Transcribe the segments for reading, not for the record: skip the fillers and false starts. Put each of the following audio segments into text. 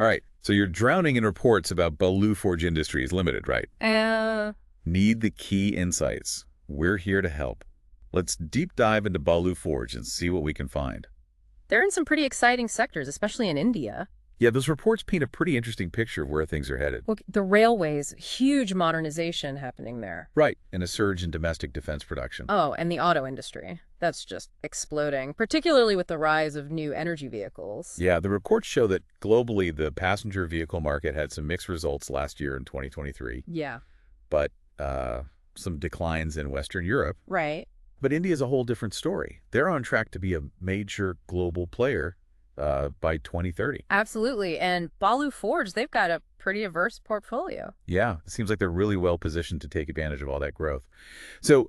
All right, so you're drowning in reports about Balu Forge Industries Ltd, right? Need the key insights. We're here to help. Let's deep dive into Balu Forge and see what we can find. They're in some pretty exciting sectors, especially in India. Yeah, those reports paint a pretty interesting picture of where things are headed. Look, the railways, huge modernization happening there. Right, and a surge in domestic defense production. Oh, and the auto industry. That's just exploding, particularly with the rise of new energy vehicles. Yeah, the reports show that globally the passenger vehicle market had some mixed results last year in 2023, Yeah, but some declines in Western Europe. right. But India is a whole different story. They're on track to be a major global player by 2030. Absolutely. And Balu Forge, they've got a pretty diverse portfolio. Yeah, it seems like they're really well positioned to take advantage of all that growth. So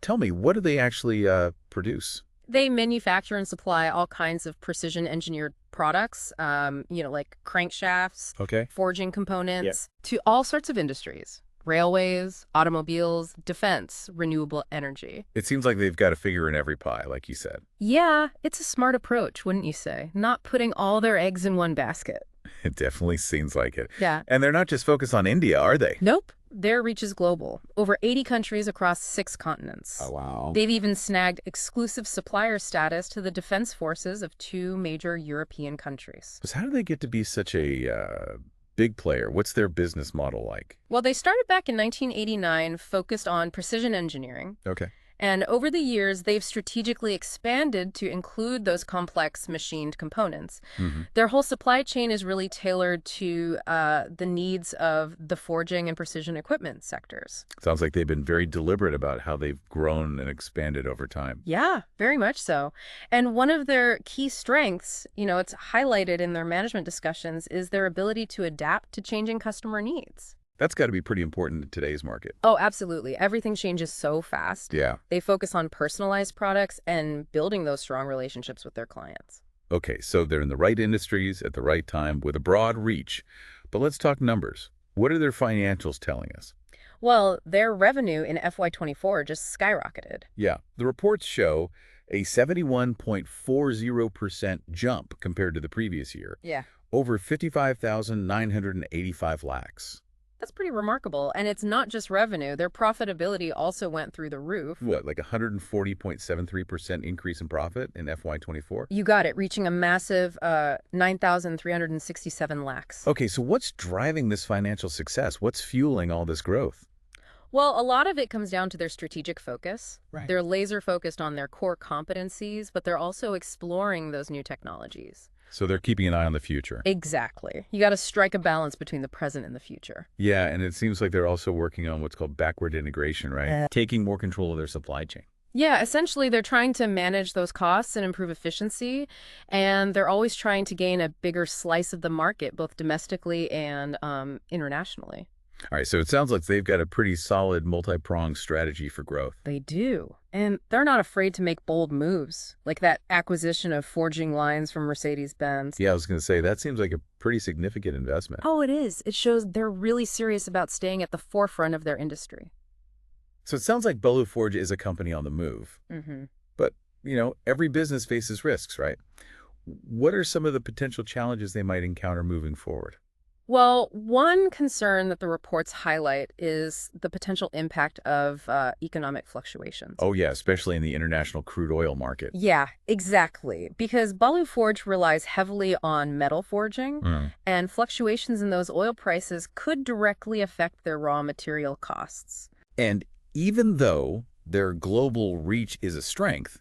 tell me, what do they actually produce? They manufacture and supply all kinds of precision engineered products, like crankshafts, Okay. forging components, to all sorts of industries. Railways, automobiles, defense, renewable energy. It seems like they've got a figure in every pie, like you said. Yeah, it's a smart approach, wouldn't you say? Not putting all their eggs in one basket. It definitely seems like it. Yeah. And they're not just focused on India, are they? Nope. Their reach is global. Over 80 countries across 6 continents. Oh, wow. They've even snagged exclusive supplier status to the defense forces of 2 major European countries. So how do they get to be such a big player? What's their business model like? Well, they started back in 1989, focused on precision engineering. Okay. And over the years, they've strategically expanded to include those complex machined components. Their whole supply chain is really tailored to the needs of the forging and precision equipment sectors. Sounds like they've been very deliberate about how they've grown and expanded over time. Yeah, very much so. And one of their key strengths, it's highlighted in their management discussions, is their ability to adapt to changing customer needs. That's got to be pretty important in today's market. Oh, absolutely. Everything changes so fast. Yeah. They focus on personalized products and building those strong relationships with their clients. Okay, so they're in the right industries at the right time with a broad reach. But let's talk numbers. What are their financials telling us? Well, their revenue in FY24 just skyrocketed. Yeah, the reports show a 71.40% jump compared to the previous year, Yeah. over 55,985 lakhs. That's pretty remarkable. And it's not just revenue. Their profitability also went through the roof. What, like 140.73% increase in profit in FY24? You got it, reaching a massive 9,367 lakhs. Okay, so what's driving this financial success? What's fueling all this growth? Well, a lot of it comes down to their strategic focus. Right. They're laser focused on their core competencies, but they're also exploring those new technologies. So they're keeping an eye on the future. Exactly. You got to strike a balance between the present and the future. Yeah, and it seems like they're also working on what's called backward integration, right? Taking more control of their supply chain. Yeah, essentially, they're trying to manage those costs and improve efficiency, and they're always trying to gain a bigger slice of the market, both domestically and internationally. All right, so it sounds like they've got a pretty solid multi-pronged strategy for growth. They do. And they're not afraid to make bold moves, like that acquisition of forging lines from Mercedes-Benz. Yeah, I was going to say, that seems like a pretty significant investment. Oh, it is. It shows they're really serious about staying at the forefront of their industry. So it sounds like Balu Forge is a company on the move. But, every business faces risks, right? What are some of the potential challenges they might encounter moving forward? Well, one concern that the reports highlight is the potential impact of economic fluctuations. Oh, yeah, especially in the international crude oil market. Yeah, exactly. Because Balu Forge relies heavily on metal forging, and fluctuations in those oil prices could directly affect their raw material costs. And even though their global reach is a strength,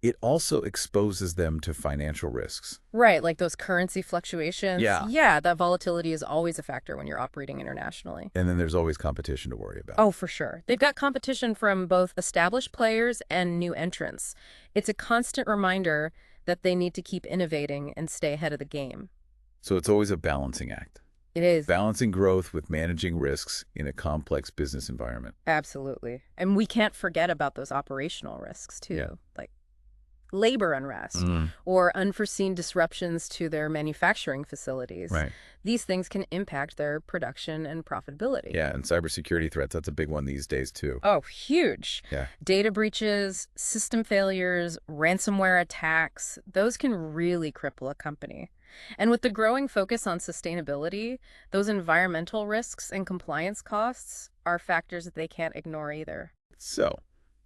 it also exposes them to financial risks. Right, like those currency fluctuations. Yeah. Yeah, that volatility is always a factor when you're operating internationally. And then there's always competition to worry about. Oh, for sure. They've got competition from both established players and new entrants. It's a constant reminder that they need to keep innovating and stay ahead of the game. So it's always a balancing act. It is. Balancing growth with managing risks in a complex business environment. Absolutely. And we can't forget about those operational risks, too. Yeah. Like labor unrest or unforeseen disruptions to their manufacturing facilities. Right. These things can impact their production and profitability. Yeah, and cybersecurity threats, that's a big one these days, too. Oh, huge. Yeah. Data breaches, system failures, ransomware attacks, those can really cripple a company. And with the growing focus on sustainability, those environmental risks and compliance costs are factors that they can't ignore either. So,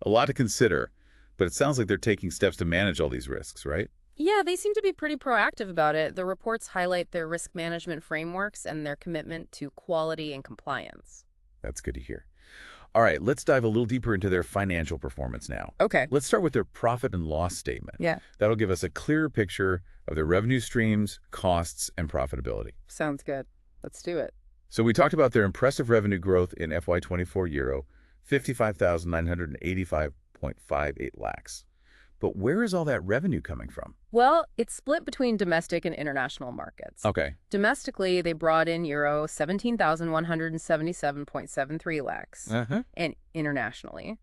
a lot to consider, but it sounds like they're taking steps to manage all these risks, right? Yeah, they seem to be pretty proactive about it. The reports highlight their risk management frameworks and their commitment to quality and compliance. That's good to hear. All right, let's dive a little deeper into their financial performance now. Okay. Let's start with their profit and loss statement. Yeah. That'll give us a clearer picture of their revenue streams, costs, and profitability. Sounds good. Let's do it. So we talked about their impressive revenue growth in FY24 euro, 55,985.58 lakhs. But where is all that revenue coming from? Well, it's split between domestic and international markets. Okay. Domestically, they brought in euro 17,177.73 lakhs. And internationally,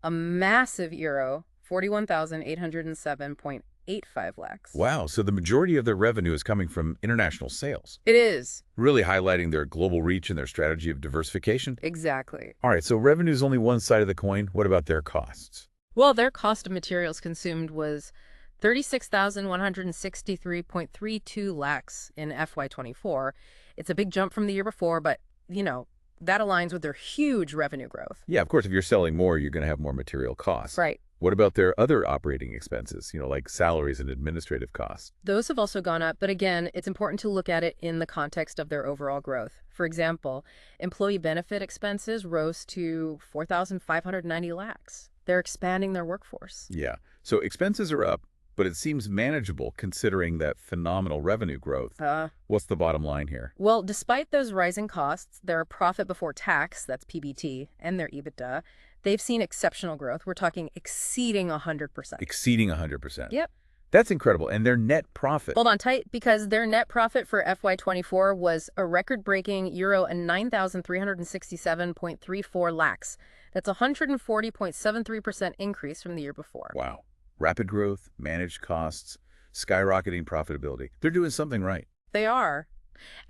a massive euro 41,807.85 lakhs. Wow, so the majority of their revenue is coming from international sales. It is. Really highlighting their global reach and their strategy of diversification. Exactly. All right, so revenue is only one side of the coin. What about their costs? Well, their cost of materials consumed was 36,163.32 lakhs in FY24. It's a big jump from the year before, but, that aligns with their huge revenue growth. Yeah, of course, if you're selling more, you're going to have more material costs. Right. What about their other operating expenses, like salaries and administrative costs? Those have also gone up, but again, it's important to look at it in the context of their overall growth. For example, employee benefit expenses rose to 4,590 lakhs. They're expanding their workforce. Yeah, so expenses are up, but it seems manageable considering that phenomenal revenue growth. What's the bottom line here? Well, despite those rising costs, their profit before tax, that's PBT, and their EBITDA, they've seen exceptional growth. We're talking exceeding 100%. Exceeding 100%. Yep. That's incredible. And their net profit. Hold on tight, because their net profit for FY24 was a record-breaking euro 9,367.34 lakhs. That's a 140.73% increase from the year before. Wow. Rapid growth, managed costs, skyrocketing profitability. They're doing something right. They are.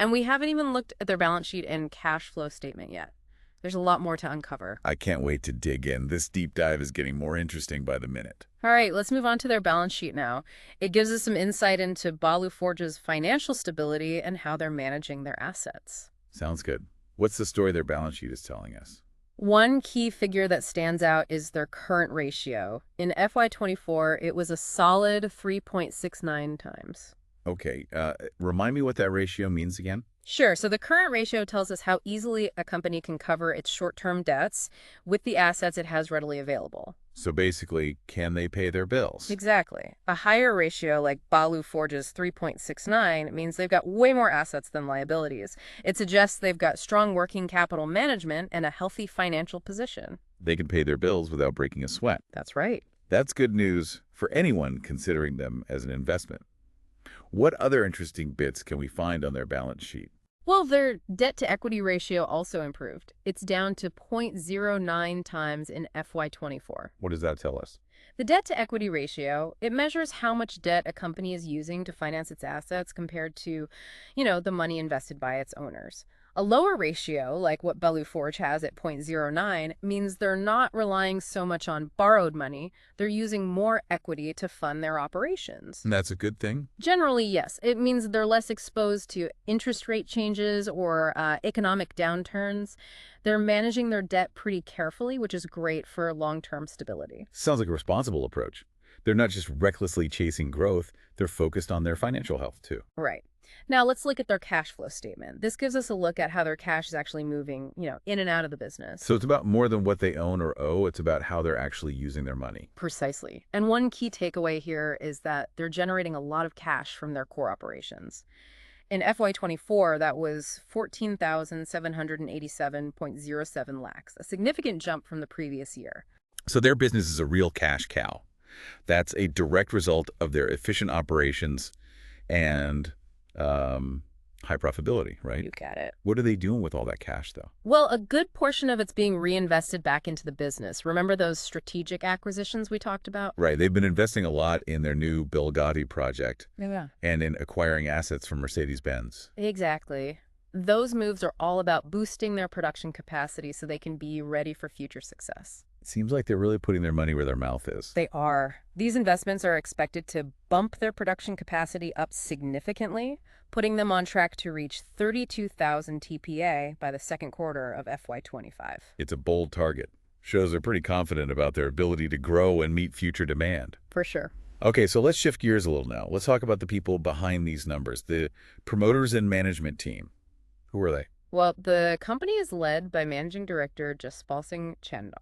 And we haven't even looked at their balance sheet and cash flow statement yet. There's a lot more to uncover. I can't wait to dig in. This deep dive is getting more interesting by the minute. All right, let's move on to their balance sheet now. It gives us some insight into Balu Forge's financial stability and how they're managing their assets. Sounds good. What's the story their balance sheet is telling us? One key figure that stands out is their current ratio. In FY24, it was a solid 3.69 times. Okay, remind me what that ratio means again? Sure. So the current ratio tells us how easily a company can cover its short-term debts with the assets it has readily available. So basically, can they pay their bills? Exactly. A higher ratio like Balu Forge's 3.69 means they've got way more assets than liabilities. It suggests they've got strong working capital management and a healthy financial position. They can pay their bills without breaking a sweat. That's right. That's good news for anyone considering them as an investment. What other interesting bits can we find on their balance sheet? Well, their debt-to-equity ratio also improved. It's down to 0.09 times in FY24. What does that tell us? The debt-to-equity ratio, it measures how much debt a company is using to finance its assets compared to, the money invested by its owners. A lower ratio, like what Balu Forge has at 0.09, means they're not relying so much on borrowed money. They're using more equity to fund their operations. And that's a good thing? Generally, yes. It means they're less exposed to interest rate changes or economic downturns. They're managing their debt pretty carefully, which is great for long-term stability. Sounds like a responsible approach. They're not just recklessly chasing growth, they're focused on their financial health too. Right. Now, let's look at their cash flow statement. This gives us a look at how their cash is actually moving, in and out of the business. So it's about more than what they own or owe. It's about how they're actually using their money. Precisely. And one key takeaway here is that they're generating a lot of cash from their core operations. In FY24, that was 14,787.07 lakhs, a significant jump from the previous year. So their business is a real cash cow. That's a direct result of their efficient operations and high profitability, right? You got it. What are they doing with all that cash, though? Well, a good portion of it's being reinvested back into the business. Remember those strategic acquisitions we talked about? Right. They've been investing a lot in their new Belgadi project and in acquiring assets from Mercedes-Benz. Exactly. Those moves are all about boosting their production capacity so they can be ready for future success. Seems like they're really putting their money where their mouth is. They are. These investments are expected to bump their production capacity up significantly, putting them on track to reach 32,000 TPA by the second quarter of FY25. It's a bold target. Shows they're pretty confident about their ability to grow and meet future demand. For sure. Okay, so let's shift gears a little now. Let's talk about the people behind these numbers, the promoters and management team. Who are they? Well, the company is led by Managing Director Jaspal Singh Chandok.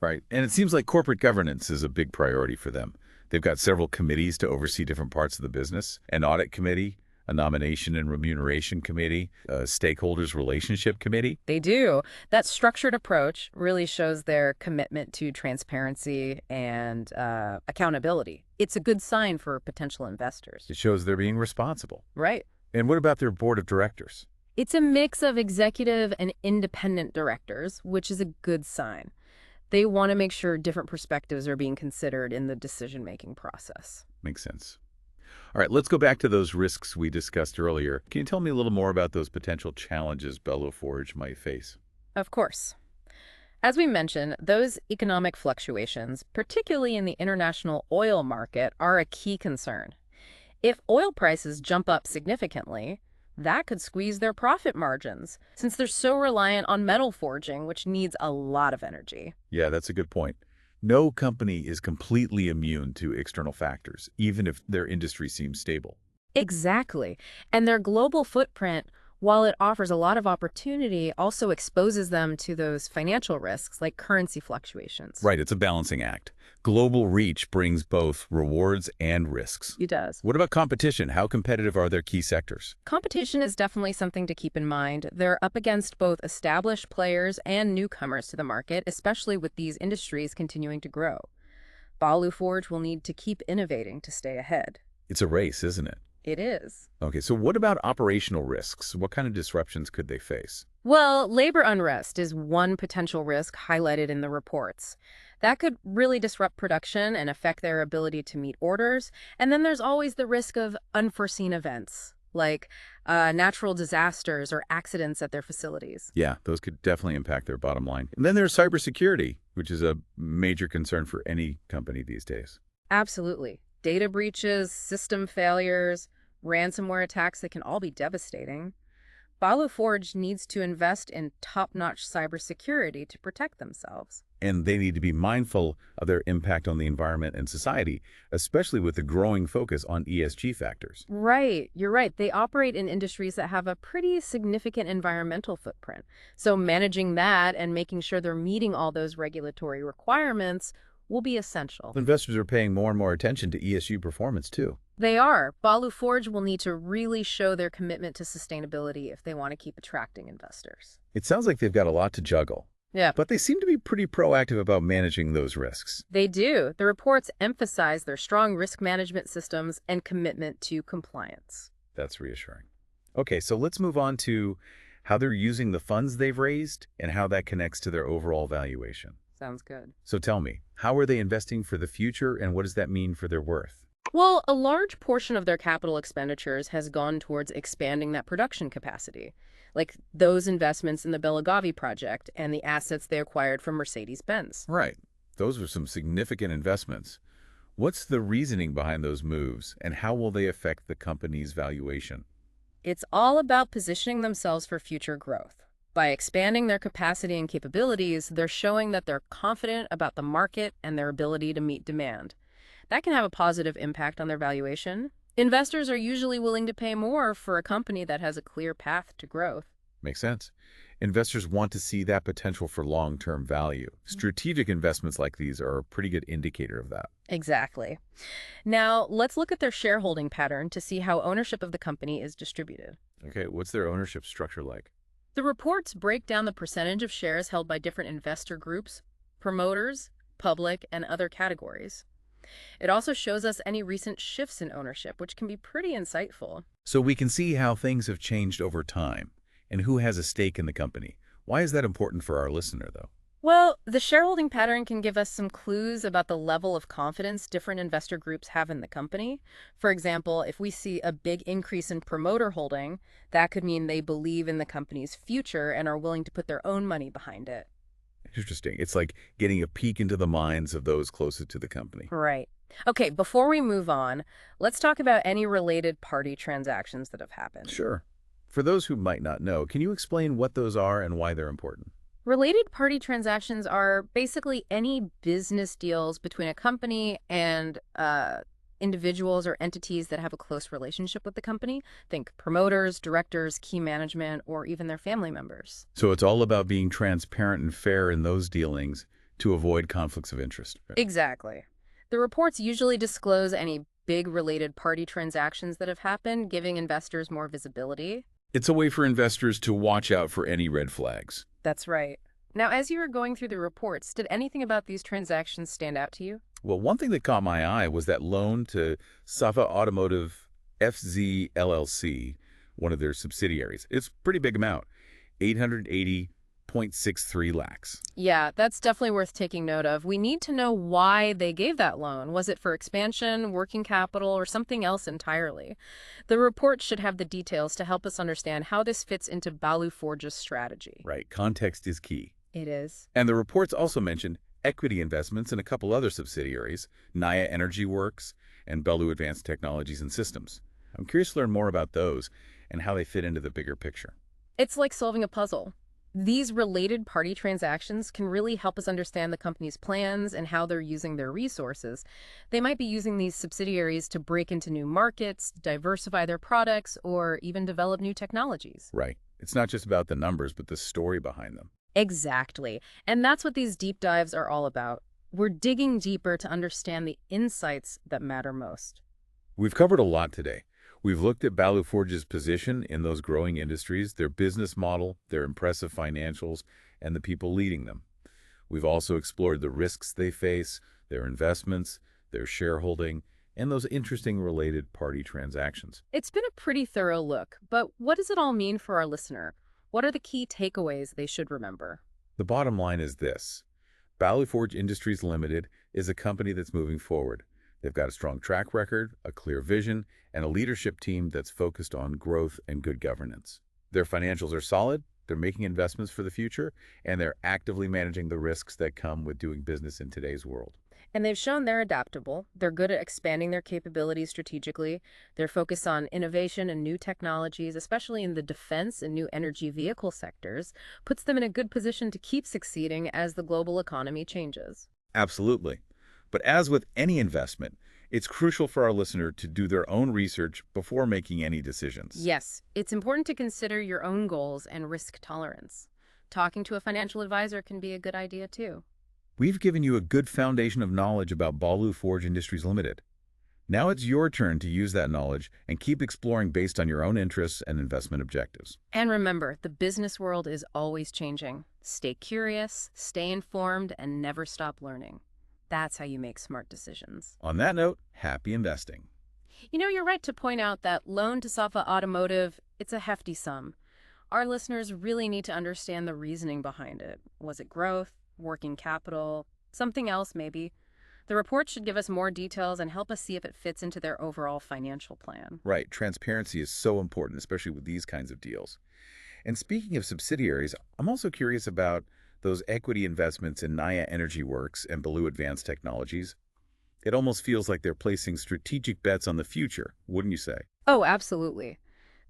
Right. And it seems like corporate governance is a big priority for them. They've got several committees to oversee different parts of the business, an audit committee, a nomination and remuneration committee, a stakeholders relationship committee. They do. That structured approach really shows their commitment to transparency and accountability. It's a good sign for potential investors. It shows they're being responsible. Right. And what about their board of directors? It's a mix of executive and independent directors, which is a good sign. They want to make sure different perspectives are being considered in the decision-making process. Makes sense. All right, let's go back to those risks we discussed earlier. Can you tell me a little more about those potential challenges Balu Forge might face? Of course. As we mentioned, those economic fluctuations, particularly in the international oil market, are a key concern. If oil prices jump up significantly, that could squeeze their profit margins, since they're so reliant on metal forging, which needs a lot of energy. Yeah, that's a good point. No company is completely immune to external factors, even if their industry seems stable. Exactly. And their global footprint, while it offers a lot of opportunity, also exposes them to those financial risks like currency fluctuations. Right, it's a balancing act. Global reach brings both rewards and risks. It does. What about competition? How competitive are their key sectors? Competition is definitely something to keep in mind. They're up against both established players and newcomers to the market, especially with these industries continuing to grow. Balu Forge will need to keep innovating to stay ahead. It's a race, isn't it? It is. Okay, so what about operational risks? What kind of disruptions could they face? Well, labor unrest is one potential risk highlighted in the reports. That could really disrupt production and affect their ability to meet orders. And then there's always the risk of unforeseen events, like natural disasters or accidents at their facilities. Yeah, those could definitely impact their bottom line. And then there's cybersecurity, which is a major concern for any company these days. Absolutely. Data breaches, system failures, ransomware attacks, that can all be devastating. Balu Forge needs to invest in top-notch cybersecurity to protect themselves. And they need to be mindful of their impact on the environment and society, especially with the growing focus on ESG factors. Right, you're right. They operate in industries that have a pretty significant environmental footprint. So managing that and making sure they're meeting all those regulatory requirements will be essential. Investors are paying more and more attention to ESG performance, too. They are. Balu Forge will need to really show their commitment to sustainability if they want to keep attracting investors. It sounds like they've got a lot to juggle. Yeah. But they seem to be pretty proactive about managing those risks. They do. The reports emphasize their strong risk management systems and commitment to compliance. That's reassuring. Okay, so let's move on to how they're using the funds they've raised and how that connects to their overall valuation. Sounds good. So tell me, how are they investing for the future and what does that mean for their worth? Well, a large portion of their capital expenditures has gone towards expanding that production capacity, like those investments in the Belagavi project and the assets they acquired from Mercedes-Benz. Right. Those are some significant investments. What's the reasoning behind those moves and how will they affect the company's valuation? It's all about positioning themselves for future growth. By expanding their capacity and capabilities, they're showing that they're confident about the market and their ability to meet demand. That can have a positive impact on their valuation. Investors are usually willing to pay more for a company that has a clear path to growth. Makes sense. Investors want to see that potential for long-term value. Strategic investments like these are a pretty good indicator of that. Exactly. Now, let's look at their shareholding pattern to see how ownership of the company is distributed. Okay, what's their ownership structure like? The reports break down the percentage of shares held by different investor groups, promoters, public, and other categories. It also shows us any recent shifts in ownership, which can be pretty insightful. So we can see how things have changed over time and who has a stake in the company. Why is that important for our listener, though? Well, the shareholding pattern can give us some clues about the level of confidence different investor groups have in the company. For example, if we see a big increase in promoter holding, that could mean they believe in the company's future and are willing to put their own money behind it. Interesting. It's like getting a peek into the minds of those closest to the company. Right. Okay, before we move on, let's talk about any related party transactions that have happened. Sure. For those who might not know, can you explain what those are and why they're important? Related party transactions are basically any business deals between a company and individuals or entities that have a close relationship with the company. Think promoters, directors, key management, or even their family members. So it's all about being transparent and fair in those dealings to avoid conflicts of interest. Right? Exactly. The reports usually disclose any big related party transactions that have happened, giving investors more visibility. It's a way for investors to watch out for any red flags. That's right. Now, as you were going through the reports, did anything about these transactions stand out to you? Well, one thing that caught my eye was that loan to Safa Automotive FZ LLC, one of their subsidiaries. It's a pretty big amount, 880.63 lakhs. Yeah, that's definitely worth taking note of. We need to know why they gave that loan. Was it for expansion, working capital, or something else entirely? The report should have the details to help us understand how this fits into Balu Forge's strategy. Right, context is key. It is. And the reports also mentioned equity investments in a couple other subsidiaries, Naya Energy Works and Balu Advanced Technologies and Systems. I'm curious to learn more about those and how they fit into the bigger picture. It's like solving a puzzle. These related party transactions can really help us understand the company's plans and how they're using their resources. They might be using these subsidiaries to break into new markets, diversify their products, or even develop new technologies. Right. It's not just about the numbers, but the story behind them. Exactly. And that's what these deep dives are all about. We're digging deeper to understand the insights that matter most. We've covered a lot today. We've looked at Balu Forge's position in those growing industries, their business model, their impressive financials, and the people leading them. We've also explored the risks they face, their investments, their shareholding, and those interesting related party transactions. It's been a pretty thorough look, but what does it all mean for our listener? What are the key takeaways they should remember? The bottom line is this. Balu Forge Industries Ltd. is a company that's moving forward. They've got a strong track record, a clear vision, and a leadership team that's focused on growth and good governance. Their financials are solid, they're making investments for the future, and they're actively managing the risks that come with doing business in today's world. And they've shown they're adaptable. They're good at expanding their capabilities strategically. They're focused on innovation and new technologies, especially in the defense and new energy vehicle sectors, puts them in a good position to keep succeeding as the global economy changes. Absolutely. But as with any investment, it's crucial for our listener to do their own research before making any decisions. Yes, it's important to consider your own goals and risk tolerance. Talking to a financial advisor can be a good idea too. We've given you a good foundation of knowledge about Balu Forge Industries Ltd. Now it's your turn to use that knowledge and keep exploring based on your own interests and investment objectives. And remember, the business world is always changing. Stay curious, stay informed, and never stop learning. That's how you make smart decisions. On that note, happy investing. You know, you're right to point out that loan to Safa Automotive, it's a hefty sum. Our listeners really need to understand the reasoning behind it. Was it growth? Working capital, something else maybe? The report should give us more details and help us see if it fits into their overall financial plan. Right. Transparency is so important, especially with these kinds of deals. And speaking of subsidiaries, I'm also curious about those equity investments in Naya Energy Works and Balu Advanced Technologies. It almost feels like they're placing strategic bets on the future, wouldn't you say? Oh, absolutely.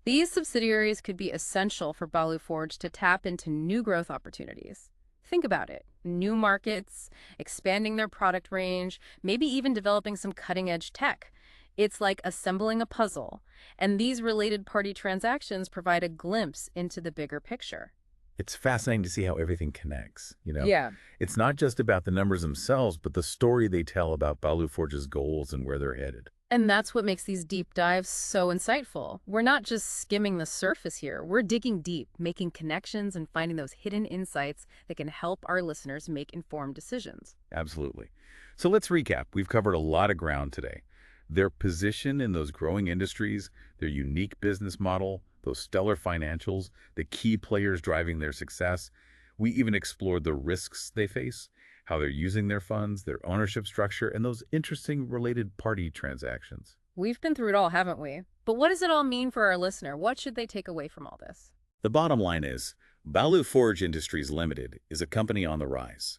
These subsidiaries could be essential for Balu Forge to tap into new growth opportunities. Think about it. New markets, expanding their product range, maybe even developing some cutting-edge tech. It's like assembling a puzzle, and these related party transactions provide a glimpse into the bigger picture. It's fascinating to see how everything connects, Yeah. It's not just about the numbers themselves, but the story they tell about Balu Forge's goals and where they're headed. And that's what makes these deep dives so insightful. We're not just skimming the surface here. We're digging deep, making connections and finding those hidden insights that can help our listeners make informed decisions. Absolutely. So let's recap. We've covered a lot of ground today. Their position in those growing industries, their unique business model, those stellar financials, the key players driving their success. We even explored the risks they face, how they're using their funds, their ownership structure, and those interesting related party transactions. We've been through it all, haven't we? But what does it all mean for our listener? What should they take away from all this? The bottom line is, Balu Forge Industries Ltd. is a company on the rise.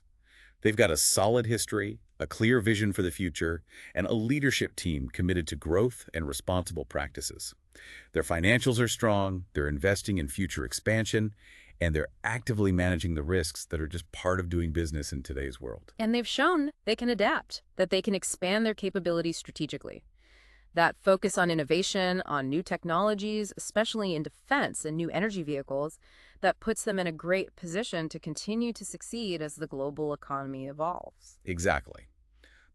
They've got a solid history, a clear vision for the future, and a leadership team committed to growth and responsible practices. Their financials are strong, they're investing in future expansion, and they're actively managing the risks that are just part of doing business in today's world. And they've shown they can adapt, that they can expand their capabilities strategically. That focus on innovation, on new technologies, especially in defense and new energy vehicles, that puts them in a great position to continue to succeed as the global economy evolves. Exactly.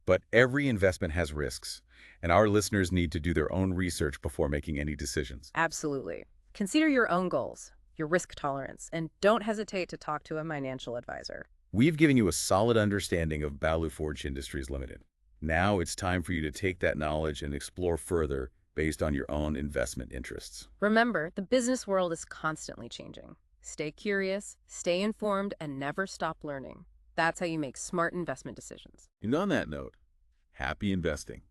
But every investment has risks, and our listeners need to do their own research before making any decisions. Absolutely. Consider your own goals, your risk tolerance, and don't hesitate to talk to a financial advisor. We've given you a solid understanding of Balu Forge Industries Ltd. Now it's time for you to take that knowledge and explore further based on your own investment interests. Remember, the business world is constantly changing. Stay curious, stay informed, and never stop learning. That's how you make smart investment decisions. And on that note, happy investing.